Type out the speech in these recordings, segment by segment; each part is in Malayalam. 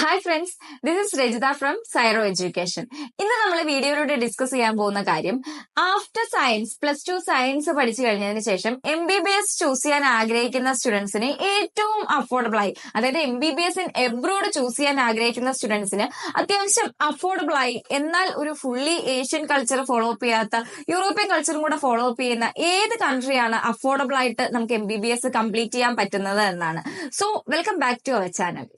Hi friends, this is Rajitha from Zyro education. ഇന്ന് നമ്മൾ വീഡിയോയിലൂടെ ഡിസ്കസ് ചെയ്യാൻ പോകുന്ന കാര്യം, ആഫ്റ്റർ സയൻസ് +2 സയൻസ് പഠിച്ചു കഴിഞ്ഞതിന് ശേഷം MBBS ചൂസ് ചെയ്യാൻ ആഗ്രഹിക്കുന്ന സ്റ്റുഡൻസിന് ഏറ്റവും അഫോർഡബിൾ ആയി, അതായത് MBBS ഇൻ എബ്രോഡ് ചൂസ് ചെയ്യാൻ ആഗ്രഹിക്കുന്ന സ്റ്റുഡൻസിന് അത്യാവശ്യം അഫോർഡബിൾ ആയി, എന്നാൽ ഒരു fully Asian culture follow up ചെയ്യാത്ത യൂറോപ്യൻ കൾച്ചറും കൂടെ ഫോളോ അപ്പ് ചെയ്യുന്ന ഏത് കൺട്രിയാണ് അഫോർഡബിൾ ആയിട്ട് നമുക്ക് MBBS കംപ്ലീറ്റ് ചെയ്യാൻ പറ്റുന്നത് എന്നാണ്. So welcome back to our channel.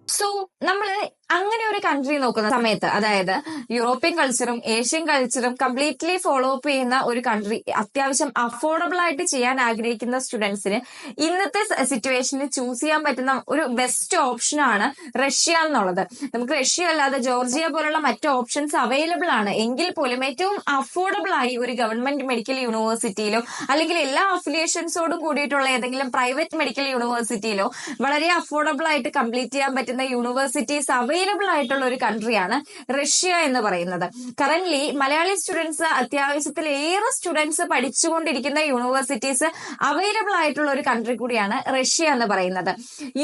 So നമ്മള് അങ്ങനെ ഒരു കൺട്രി നോക്കുന്ന സമയത്ത്, അതായത് യൂറോപ്യൻ കൾച്ചറും ഏഷ്യൻ കൾച്ചറും കംപ്ലീറ്റ്ലി ഫോളോ അപ്പ് ചെയ്യുന്ന ഒരു കൺട്രി, അത്യാവശ്യം അഫോർഡബിൾ ആയിട്ട് ചെയ്യാൻ ആഗ്രഹിക്കുന്ന സ്റ്റുഡൻസിന് ഇന്നത്തെ സിറ്റുവേഷനിൽ ചൂസ് ചെയ്യാൻ പറ്റുന്ന ഒരു ബെസ്റ്റ് ഓപ്ഷനാണ് റഷ്യ എന്നുള്ളത്. നമുക്ക് റഷ്യ അല്ലാതെ ജോർജിയ പോലുള്ള മറ്റ് ഓപ്ഷൻസ് അവൈലബിൾ ആണ്. എങ്കിൽ പോലും ഏറ്റവും അഫോർഡബിൾ ആയി ഒരു ഗവൺമെന്റ് മെഡിക്കൽ യൂണിവേഴ്സിറ്റിയിലോ അല്ലെങ്കിൽ എല്ലാ അഫിലിയേഷൻസോടും കൂടിയിട്ടുള്ള ഏതെങ്കിലും പ്രൈവറ്റ് മെഡിക്കൽ യൂണിവേഴ്സിറ്റിയിലോ വളരെ അഫോർഡബിൾ ആയിട്ട് കംപ്ലീറ്റ് ചെയ്യാൻ പറ്റുന്ന യൂണിവേഴ്സിറ്റീസ് അവൈലബിൾ ആയിട്ടുള്ള ഒരു കൺട്രിയാണ് റഷ്യ എന്ന് പറയുന്നത്. കറന്റ്ലി മലയാളി സ്റ്റുഡൻസ് അത്യാവശ്യത്തിലേറെ സ്റ്റുഡൻസ് പഠിച്ചുകൊണ്ടിരിക്കുന്ന യൂണിവേഴ്സിറ്റീസ് അവൈലബിൾ ആയിട്ടുള്ള ഒരു കൺട്രി കൂടിയാണ് റഷ്യ എന്ന് പറയുന്നത്.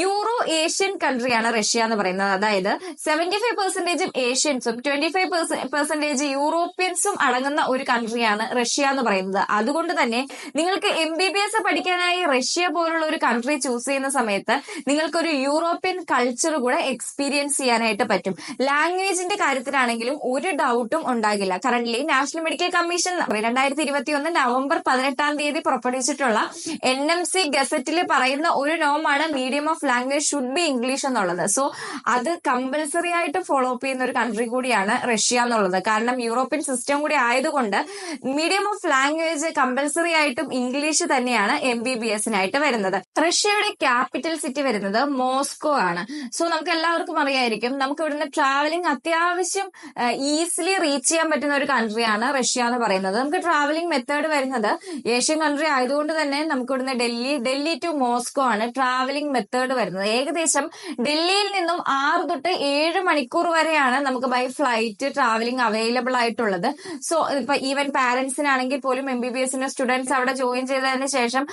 യൂറോ ഏഷ്യൻ കൺട്രിയാണ് റഷ്യ എന്ന് പറയുന്നത്. അതായത് 75% ഏഷ്യൻസും 25% യൂറോപ്യൻസും അടങ്ങുന്ന ഒരു കൺട്രിയാണ് റഷ്യ എന്ന് പറയുന്നത്. അതുകൊണ്ട് തന്നെ നിങ്ങൾക്ക് MBBS പഠിക്കാനായി റഷ്യ പോലുള്ള ഒരു കൺട്രി ചൂസ് ചെയ്യുന്ന സമയത്ത് നിങ്ങൾക്കൊരു യൂറോപ്യൻ കൾച്ചർ കൂടെ എക്സ്പീരിയൻസ് ചെയ്യാനായിട്ട് പറ്റും. ലാംഗ്വേജിന്റെ കാര്യത്തിലാണെങ്കിലും ഒരു ഡൗട്ടും ഉണ്ടാകില്ല. Currently national medical commission 2021 November 18 പുറപ്പെടുവിച്ചിട്ടുള്ള NMC ഗസറ്റിൽ പറയുന്ന ഒരു നോമാണ് medium of language should be English എന്നുള്ളത്. സോ അത് കമ്പൽസറി ആയിട്ട് ഫോളോ അപ്പ് ചെയ്യുന്ന ഒരു കൺട്രി കൂടിയാണ് റഷ്യ എന്നുള്ളത്. കാരണം യൂറോപ്യൻ സിസ്റ്റം കൂടി ആയതുകൊണ്ട് മീഡിയം ഓഫ് ലാംഗ്വേജ് കമ്പൽസറി ആയിട്ടും ഇംഗ്ലീഷ് തന്നെയാണ് MBBSനായിട്ട് വരുന്നത്. റഷ്യയുടെ ക്യാപിറ്റൽ സിറ്റി വരുന്നത് മോസ്കോ ആണ്. സോ നമുക്ക് എല്ലാവർക്കും അറിയായിരിക്കും, നമുക്ക് ഇവിടുന്ന് ട്രാവലിംഗ് അത്യാവശ്യം ഈസിലി റീച്ച് ചെയ്യാൻ പറ്റുന്ന ഒരു കൺട്രിയാണ് റഷ്യ എന്ന് പറയുന്നത്. നമുക്ക് ട്രാവലിംഗ് മെത്തേഡ് വരുന്നത് ഏഷ്യൻ കൺട്രി ആയതുകൊണ്ട് തന്നെ നമുക്ക് ഇവിടുന്ന് ഡൽഹി ടു മോസ്കോ ആണ് ട്രാവലിംഗ് മെത്തേഡ് വരുന്നത്. ഏകദേശം ഡൽഹിയിൽ നിന്നും 6 തൊട്ട് 7 മണിക്കൂർ വരെയാണ് നമുക്ക് ബൈ ഫ്ലൈറ്റ് ട്രാവലിംഗ് അവൈലബിൾ ആയിട്ടുള്ളത്. സോ ഇപ്പൊ ഈവൻ പാരന്റ്സിനാണെങ്കിൽ പോലും MBBSന്റെ സ്റ്റുഡൻസ് അവിടെ ജോയിൻ ചെയ്തതിന് ശേഷം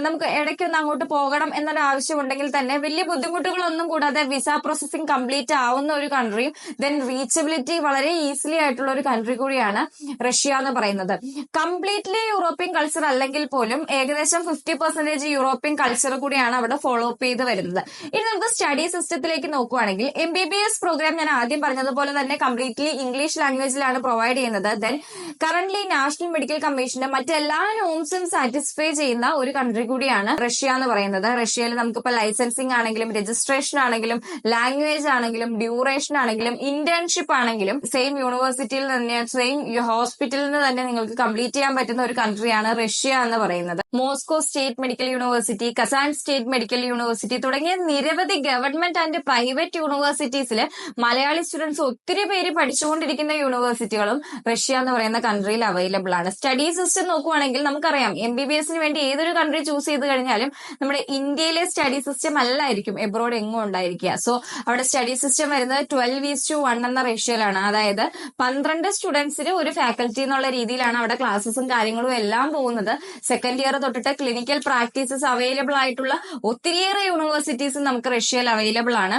നമുക്ക് ഇടയ്ക്കൊന്ന് അങ്ങോട്ട് പോകണം എന്നൊരു ആവശ്യം ഉണ്ടെങ്കിൽ തന്നെ വലിയ ബുദ്ധിമുട്ടുകളൊന്നും കൂടാതെ വിസ പ്രോസസിംഗ് കംപ്ലീറ്റ് ആവുന്ന ഒരു കൺട്രിയും ദെൻ റീച്ചബിലിറ്റി വളരെ ഈസിലി ആയിട്ടുള്ള ഒരു കൺട്രി കൂടിയാണ് റഷ്യ എന്ന് പറയുന്നത്. കംപ്ലീറ്റ്ലി യൂറോപ്യൻ കൾച്ചർ അല്ലെങ്കിൽ പോലും ഏകദേശം 50% യൂറോപ്യൻ കൾച്ചർ കൂടിയാണ് അവിടെ ഫോളോ അപ്പ് ചെയ്ത് വരുന്നത്. ഇനി നമുക്ക് സ്റ്റഡി സിസ്റ്റത്തിലേക്ക് നോക്കുകയാണെങ്കിൽ MBBS പ്രോഗ്രാം ഞാൻ ആദ്യം പറഞ്ഞതുപോലെ തന്നെ കംപ്ലീറ്റ്ലി ഇംഗ്ലീഷ് ലാംഗ്വേജിലാണ് പ്രൊവൈഡ് ചെയ്യുന്നത്. ദെൻ കറന്റ്ലി നാഷണൽ മെഡിക്കൽ കമ്മീഷന്റെ മറ്റെല്ലാ നോംസും സാറ്റിസ്ഫൈ ചെയ്യുന്ന ഒരു കൺട്രി കൂടിയാണ് റഷ്യ എന്ന് പറയുന്നത്. റഷ്യയിൽ നമുക്കിപ്പോ ലൈസൻസിങ് ആണെങ്കിലും രജിസ്ട്രേഷൻ ആണെങ്കിലും ലാംഗ്വേജ് ആണെങ്കിലും ഡ്യൂറേഷൻ ആണെങ്കിലും ഇന്റേൺഷിപ്പ് ആണെങ്കിലും സെയിം യൂണിവേഴ്സിറ്റിയിൽ തന്നെ സെയിം ഹോസ്പിറ്റലിൽ നിന്ന് തന്നെ നിങ്ങൾക്ക് കംപ്ലീറ്റ് ചെയ്യാൻ പറ്റുന്ന ഒരു കൺട്രിയാണ് റഷ്യ എന്ന് പറയുന്നത്. Moscow state medical university, Kazan state medical university തുടങ്ങിയ നിരവധി ഗവൺമെന്റ് ആൻഡ് പ്രൈവറ്റ് യൂണിവേഴ്സിറ്റീസിൽ മലയാളി സ്റ്റുഡൻസ് ഒത്തിരി പേര് പഠിച്ചുകൊണ്ടിരിക്കുന്ന യൂണിവേഴ്സിറ്റികളും റഷ്യ എന്ന് പറയുന്ന കൺട്രിയിൽ അവൈലബിൾ ആണ്. സ്റ്റഡി സിസ്റ്റം നോക്കുവാണെങ്കിൽ നമുക്കറിയാം, MBBSന് വേണ്ടി ഏതൊരു കൺട്രി ചൂസ് ചെയ്ത് കഴിഞ്ഞാലും നമ്മുടെ ഇന്ത്യയിലെ സ്റ്റഡി സിസ്റ്റം അല്ലായിരിക്കും എബ്രോഡ് എങ്ങും ഉണ്ടായിരിക്കുക. സോ അവിടെ സ്റ്റഡി സിസ്റ്റം വരുന്നത് 12:1 എന്ന റേഷ്യോയിലാണ്. അതായത് 12 സ്റ്റുഡൻസിന് ഒരു ഫാക്കൽറ്റി എന്നുള്ള രീതിയിലാണ് അവിടെ ക്ലാസ്സസും കാര്യങ്ങളും എല്ലാം പോകുന്നത്. സെക്കൻഡ് ഇയർ തൊട്ടിട്ട് ക്ലിനിക്കൽ പ്രാക്ടീസസ് അവൈലബിൾ ആയിട്ടുള്ള ഒത്തിരിയേറെ യൂണിവേഴ്സിറ്റീസ് നമുക്ക് റഷ്യയിൽ അവൈലബിൾ ആണ്.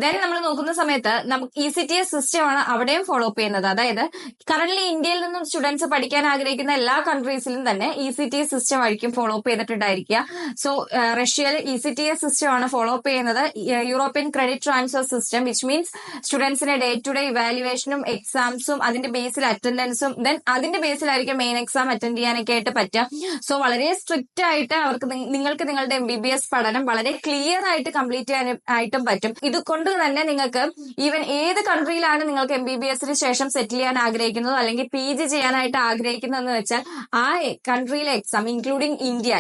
ദെൻ നമ്മൾ നോക്കുന്ന സമയത്ത് നമുക്ക് ECTS സിസ്റ്റം ആണ് അവിടെയും ഫോളോ അപ്പ് ചെയ്യുന്നത്. അതായത് കറന്റ്ലി ഇന്ത്യയിൽ നിന്നും സ്റ്റുഡൻസ് പഠിക്കാൻ ആഗ്രഹിക്കുന്ന എല്ലാ കൺട്രീസിലും തന്നെ ECTS സിസ്റ്റം ആയിരിക്കും ഫോളോ അപ്പ് ചെയ്തിട്ടുണ്ടായിരിക്കുക. സോ റഷ്യയിൽ ECTS സിസ്റ്റം ആണ് ഫോളോ അപ്പ് ചെയ്യുന്നത്, European credit transfer system, which means സ്റ്റുഡൻസിന്റെ ഡേ ടു ഡേ ഇവാലുവേഷനും എക്സാംസും അതിന്റെ ബേസിൽ അറ്റൻഡൻസും ദെൻ അതിന്റെ ബേസിലായിരിക്കും മെയിൻ എക്സാം അറ്റൻഡ് ചെയ്യാനൊക്കെ ആയിട്ട് പറ്റുക. സോ വളരെ സ്ട്രിക്റ്റ് ആയിട്ട് നിങ്ങൾക്ക് നിങ്ങളുടെ MBBS പഠനം വളരെ ക്ലിയർ ആയിട്ട് കംപ്ലീറ്റ് ചെയ്യാനായിട്ടും പറ്റും. ഇതുകൊണ്ട് തന്നെ നിങ്ങൾക്ക് ഈവൻ ഏത് കൺട്രിയിലാണ് നിങ്ങൾക്ക് MBBSന് ശേഷം സെറ്റിൽ ചെയ്യാൻ ആഗ്രഹിക്കുന്നത് അല്ലെങ്കിൽ PG ചെയ്യാനായിട്ട് ആഗ്രഹിക്കുന്നതെന്ന് വെച്ചാൽ ആ കൺട്രിയിലെ എക്സാം ഇൻക്ലൂഡിംഗ്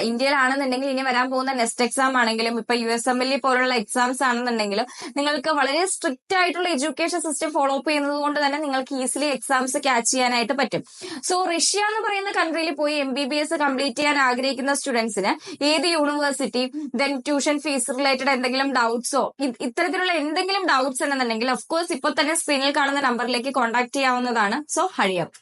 ഇന്ത്യയിലാണെന്നുണ്ടെങ്കിൽ ഇനി വരാൻ പോകുന്ന നെക്സ്റ്റ് എക്സാം ആണെങ്കിലും ഇപ്പൊ USMLE പോലുള്ള എക്സാംസ് ആണെന്നുണ്ടെങ്കിലും നിങ്ങൾക്ക് വളരെ സ്ട്രിക്റ്റ് ആയിട്ടുള്ള എഡ്യൂക്കേഷൻ സിസ്റ്റം ഫോളോ അപ്പ് ചെയ്യുന്നത് കൊണ്ട് തന്നെ നിങ്ങൾക്ക് ഈസിലി എക്സാംസ് ക്യാച്ച് ചെയ്യാനായിട്ട് പറ്റും. സോ റഷ്യ എന്ന് പറയുന്ന കൺട്രിയിൽ പോയി MBBS കംപ്ലീറ്റ് ചെയ്യാൻ ആഗ്രഹിക്കുന്ന സ്റ്റുഡൻസിന് ഏത് university then tuition fees related എന്തെങ്കിലും ഡൗട്ട്സോ ഇത്തരത്തിലുള്ള എന്തെങ്കിലും ഡൗട്ട്സ് ഉണ്ടെന്നുണ്ടെങ്കിൽ ഓഫ് കോഴ്സ് ഇപ്പൊ തന്നെ സ്ക്രീനിൽ കാണുന്ന നമ്പറിലേക്ക് കോൺടാക്ട് ചെയ്യാവുന്നതാണ്. So hurry up.